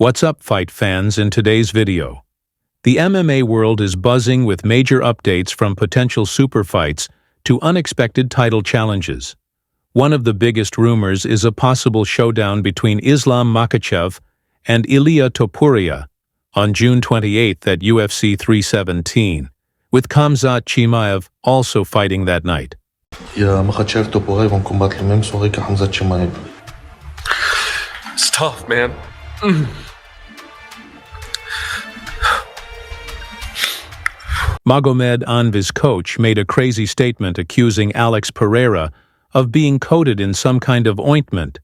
What's up, fight fans? In today's video, the MMA world is buzzing with major updates from potential super fights to unexpected title challenges. One of the biggest rumors is a possible showdown between Islam Makhachev and Ilia Topuria on June 28th at UFC 317, with Khamzat Chimaev also fighting that night. Makhachev et Topuria vont combattre la même soirée que Khamzat Chimaev. It's tough, man. Magomed Anvar's coach made a crazy statement accusing Alex Pereira of being coated in some kind of ointment,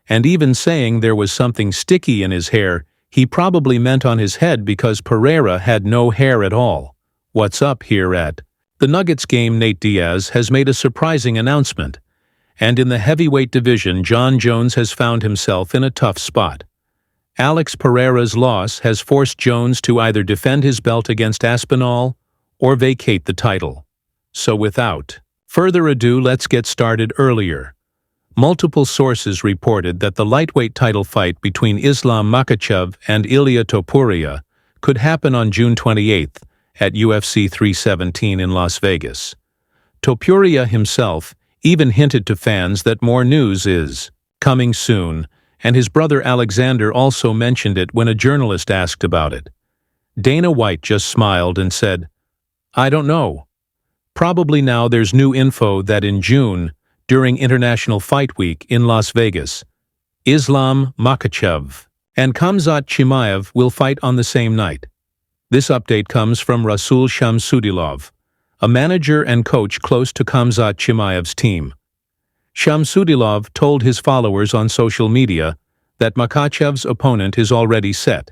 and even saying there was something sticky in his hair he probably meant on his head because Pereira had no hair at all. What's up here at the Nuggets game? Nate Diaz has made a surprising announcement, and in the heavyweight division, Jon Jones has found himself in a tough spot. Alex Pereira's loss has forced Jones to either defend his belt against Aspinall or vacate the title. So without further ado, let's get started. Earlier, multiple sources reported that the lightweight title fight between Islam Makhachev and Ilia Topuria could happen on June 28th at UFC 317 in Las Vegas. Topuria himself even hinted to fans that more news is coming soon, and his brother Alexander also mentioned it when a journalist asked about it. Dana White just smiled and said, "I don't know. Probably now there's new info that in June, during International Fight Week in Las Vegas, Islam Makhachev and Khamzat Chimaev will fight on the same night." This update comes from Rasul Shamsudilov, a manager and coach close to Khamzat Chimaev's team. Shamsudilov told his followers on social media that Makhachev's opponent is already set,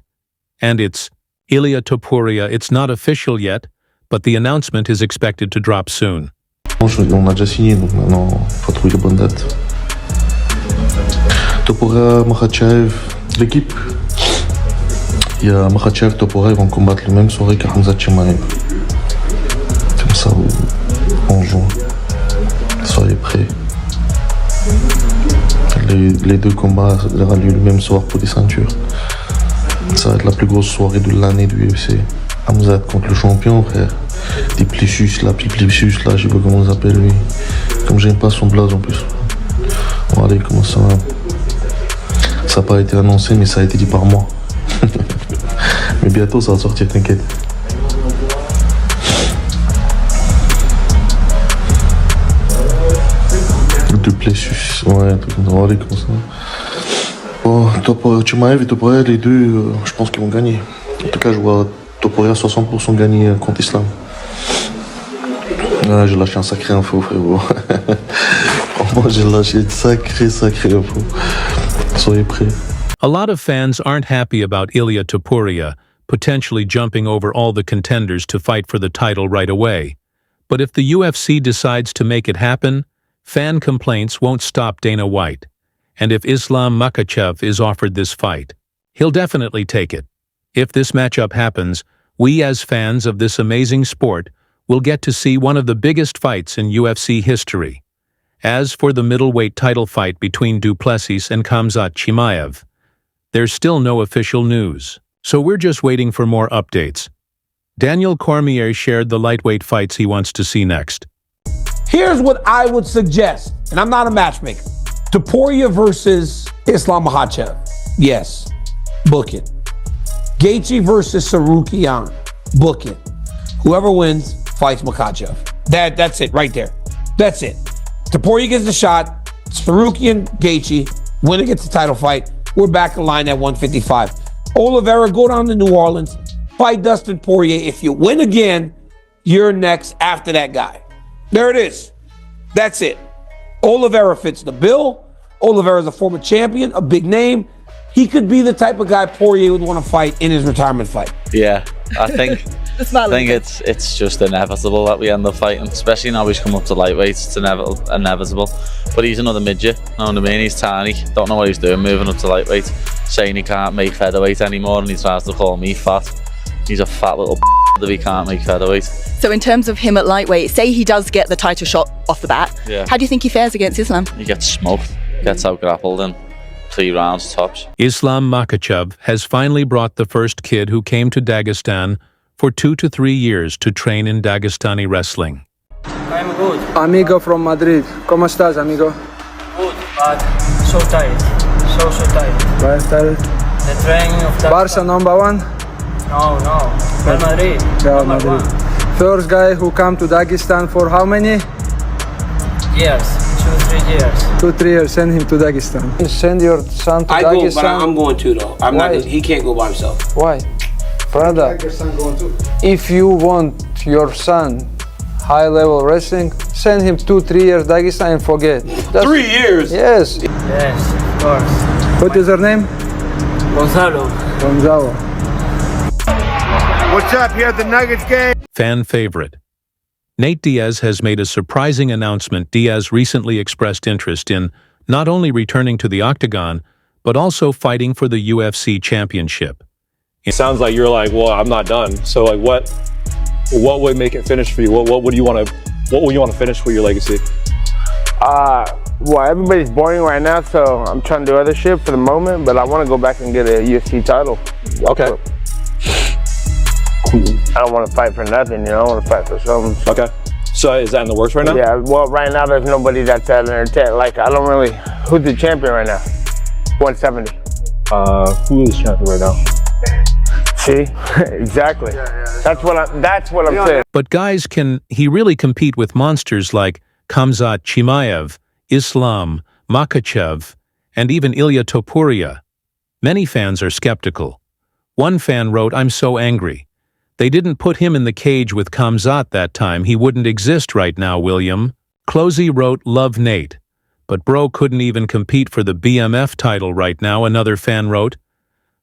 and it's Ilia Topuria. It's not official yet, but the announcement is expected to drop soon. On a déjà signé, donc maintenant, faut trouver les bonnes dates. Topuria, Makhachev, l'équipe. Il y a Makhachev et Topuria, ils vont combattre la même soirée que Khamzat Chimaev. Comme ça, en juin. Soyez prêts. Les deux combats auront lieu le même soir pour des ceintures. Ça va être la plus grosse soirée de l'année du UFC. Khamzat contre le champion, frère. Disbelief là, Disbelief là, je sais pas comment on s'appelle lui. Comme j'aime pas son blaze en plus. Regardez comment ça va. Ça n'a pas été annoncé, mais ça a été dit par moi. Mais bientôt ça va sortir, t'inquiète. Disbelief, ouais, regardez comment ça va. Bon, Chimaev et Topuria, les deux, je pense qu'ils vont gagner. En tout cas, je vois Topuria 60% gagner contre Islam. Ah, j'ai lâché un sacré info, frérot. Franchement, j'ai lâché une sacré info. Soyez prêts. A lot of fans aren't happy about Ilia Topuria potentially jumping over all the contenders to fight for the title right away. But if the UFC decides to make it happen, fan complaints won't stop Dana White. And if Islam Makhachev is offered this fight, he'll definitely take it. If this matchup happens, we as fans of this amazing sport will get to see one of the biggest fights in UFC history. As for the middleweight title fight between Duplessis and Khamzat Chimaev, there's still no official news, so we're just waiting for more updates. Daniel Cormier shared the lightweight fights he wants to see next. Here's what I would suggest, and I'm not a matchmaker. Topuria versus Islam Makhachev. Yes, book it. Gaethje versus Sarukian. Book it. Whoever wins fights Makhachev. That's it right there. That's it. Topuria gets the shot. Sarukian, Gaethje, winner gets the title fight. We're back in line at 155. Oliveira, go down to New Orleans, fight Dustin Poirier. If you win again, you're next after that guy. There it is. That's it. Oliveira fits the bill. Oliveira's a former champion, a big name. He could be the type of guy Poirier would want to fight in his retirement fight. Yeah, I think it's just inevitable that we end up fighting, especially now he's come up to lightweight. It's inevitable. But he's another midget, you know what I mean? He's tiny, don't know what he's doing moving up to lightweight, saying he can't make featherweight anymore, and he tries to call me fat. He's a fat little that he can't make featherweight. So in terms of him at lightweight, say he does get the title shot off the bat, yeah. How do you think he fares against Islam? He gets smoked, gets out grappled, and 3 rounds tops. Islam Makhachev has finally brought the first kid who came to Dagestan for 2 to 3 years to train in Dagestani wrestling. I'm good. Amigo from Madrid. ¿Cómo estás, amigo? Good, but so tired. So tired. Why tired? The training of that. Barca #1? No. Real Madrid. Real Number Madrid. 1. First guy who come to Dagestan for how many? Years. 2-3 years. 2-3 years. Send him to Dagestan. Send your son to I Dagestan. go, but I'm going too though. I'm Why? not. He can't go by himself. Why? Brother, if you want your son high-level wrestling, send him 2-3 years Dagestan and forget. 3 years. Yes. Yes, of course. What is her name? Gonzalo. Gonzalo. What's up here at the Nuggets game? Fan favorite. Nate Diaz has made a surprising announcement. Diaz recently expressed interest in not only returning to the octagon, but also fighting for the UFC championship. It sounds like you're like, well, I'm not done. So like, what would make it finish for you? What would you want to finish for your legacy? Well, everybody's boring right now, so I'm trying to do other shit for the moment, but I want to go back and get a UFC title. Okay. I don't want to fight for nothing, I want to fight for something. Okay. So is that in the works right now? Yeah, well, right now there's nobody that's at an like, I don't really, who's the champion right now? 170. Who is champion right now? See? Exactly. That's what I'm saying. But guys, can he really compete with monsters like Khamzat Chimaev, Islam Makhachev, and even Ilia Topuria? Many fans are skeptical. One fan wrote, "I'm so angry. They didn't put him in the cage with Khamzat that time. He wouldn't exist right now, William." Closey wrote, "Love Nate, but bro couldn't even compete for the BMF title right now." Another fan wrote,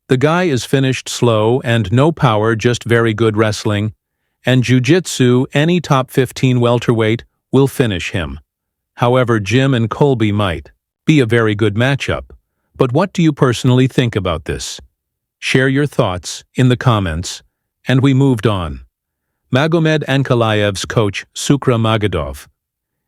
"The guy is finished slow and no power, just very good wrestling. And jiu-jitsu, any top 15 welterweight will finish him. However, Jim and Colby might be a very good matchup. But what do you personally think about this? Share your thoughts in the comments." And we moved on. Magomed Ankalaev's coach, Sukra Magadov,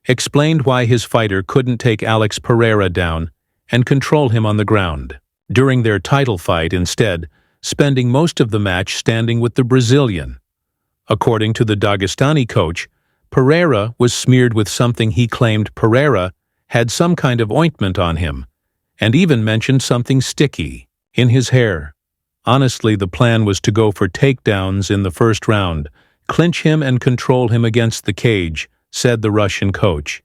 explained why his fighter couldn't take Alex Pereira down and control him on the ground during their title fight, instead spending most of the match standing with the Brazilian. According to the Dagestani coach, Pereira was smeared with something he claimed Pereira had some kind of ointment on him, and even mentioned something sticky in his hair. Honestly, the plan was to go for takedowns in the first round, clinch him and control him against the cage, said the Russian coach.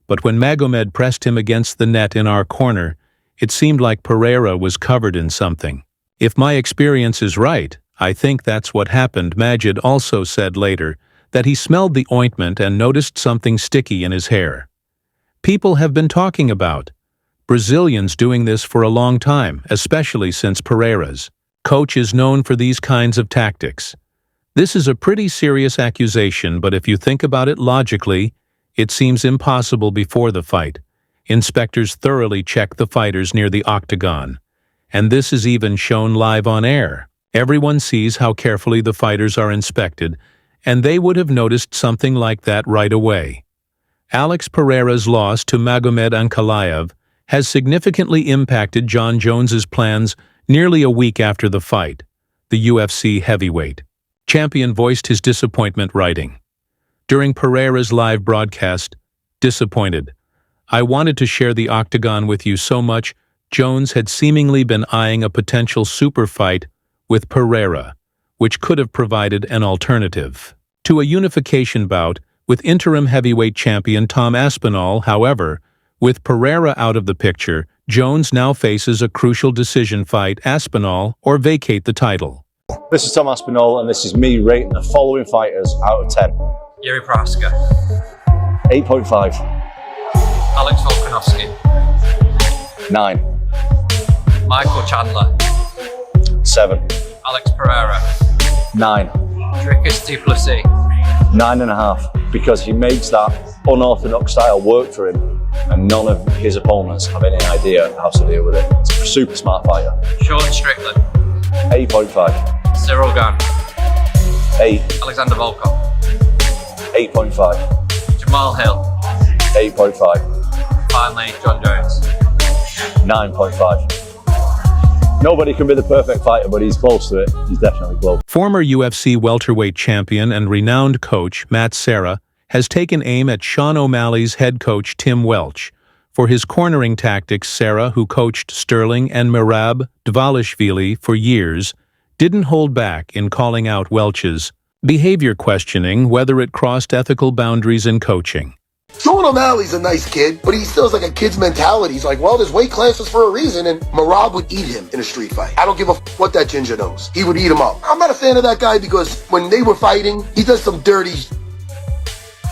But when Magomed pressed him against the net in our corner, it seemed like Pereira was covered in something. If my experience is right, I think that's what happened. Majid also said later that he smelled the ointment and noticed something sticky in his hair. People have been talking about Brazilians doing this for a long time, especially since Pereira's coach is known for these kinds of tactics. This is a pretty serious accusation, but if you think about it logically, it seems impossible before the fight. Inspectors thoroughly check the fighters near the octagon, and this is even shown live on air. Everyone sees how carefully the fighters are inspected, and they would have noticed something like that right away. Alex Pereira's loss to Magomed Ankalaev has significantly impacted John Jones's plans nearly a week after the fight. The UFC heavyweight champion voiced his disappointment, writing, during Pereira's live broadcast, "Disappointed. I wanted to share the octagon with you so much." Jones had seemingly been eyeing a potential super fight with Pereira, which could have provided an alternative to a unification bout with interim heavyweight champion Tom Aspinall. However, with Pereira out of the picture, Jones now faces a crucial decision: fight Aspinall or vacate the title. This is Tom Aspinall, and this is me rating the following fighters out of 10. Yuri Prohaska. 8.5. Alex Volkanovski. 9. Michael Chandler. 7. Alex Pereira. 9. Dricus Duplessis. 9.5, because he makes that unorthodox style work for him, and none of his opponents have any idea how to deal with it. He's a super smart fighter. Sean Strickland. 8.5. Cyril Gane. 8. Alexander Volkov. 8.5. Jamal Hill. 8.5. Finally, John Jones. 9.5. Nobody can be the perfect fighter, but he's close to it. He's definitely close. Former UFC welterweight champion and renowned coach Matt Serra has taken aim at Sean O'Malley's head coach Tim Welch. For his cornering tactics, Serra, who coached Sterling and Merab Dvalishvili for years, didn't hold back in calling out Welch's behavior, questioning whether it crossed ethical boundaries in coaching. Sean O'Malley's a nice kid, but he still has like a kid's mentality. He's like, well, there's weight classes for a reason, and Merab would eat him in a street fight. I don't give a what that ginger knows. He would eat him up. I'm not a fan of that guy because when they were fighting, he does some dirty...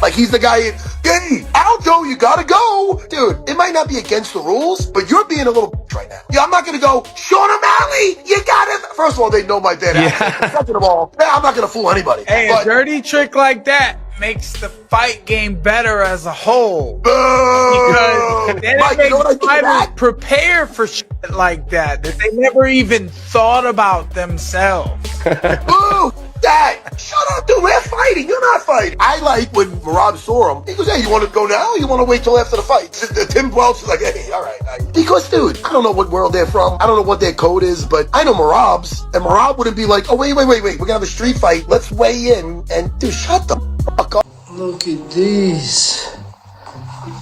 Like, he's the guy, hey, Aljo, you gotta go. Dude, it might not be against the rules, but you're being a little bitch right now. Yeah, I'm not gonna go, Sean O'Malley, you gotta... First of all, they know my bad accent. Second of all, I'm not gonna fool anybody. Hey, a dirty trick like that makes the fight game better as a whole. Because then it makes fighters prepare for shit like that they never even thought about themselves. Boo! Dad, shut up, dude. We're fighting. You're not fighting. I like when Merab saw him. He goes, hey, you want to go now? Or you want to wait till after the fight? Tim Welch is like, hey, all right. Because, dude, I don't know what world they're from. I don't know what their code is, but I know Merab's. And Merab wouldn't be like, oh, wait. We're going to have a street fight. Let's weigh in. And, dude, shut the fuck up. Look at this.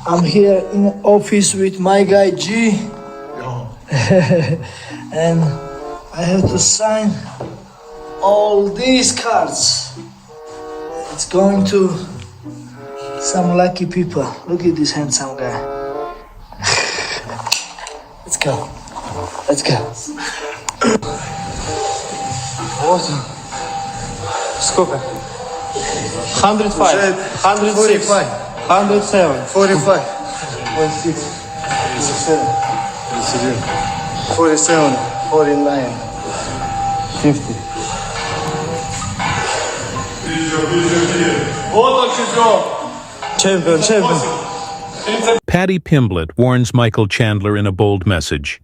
I'm here in the office with my guy G. And I have to sign all these cards. It's going to some lucky people. Look at this handsome guy. Let's go. Let's go. Вот. Сколько? 105, 106, 107, 45, 46, 47, 49, 50. Champion. Paddy Pimblett warns Michael Chandler in a bold message.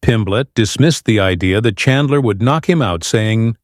Pimblett dismissed the idea that Chandler would knock him out, saying,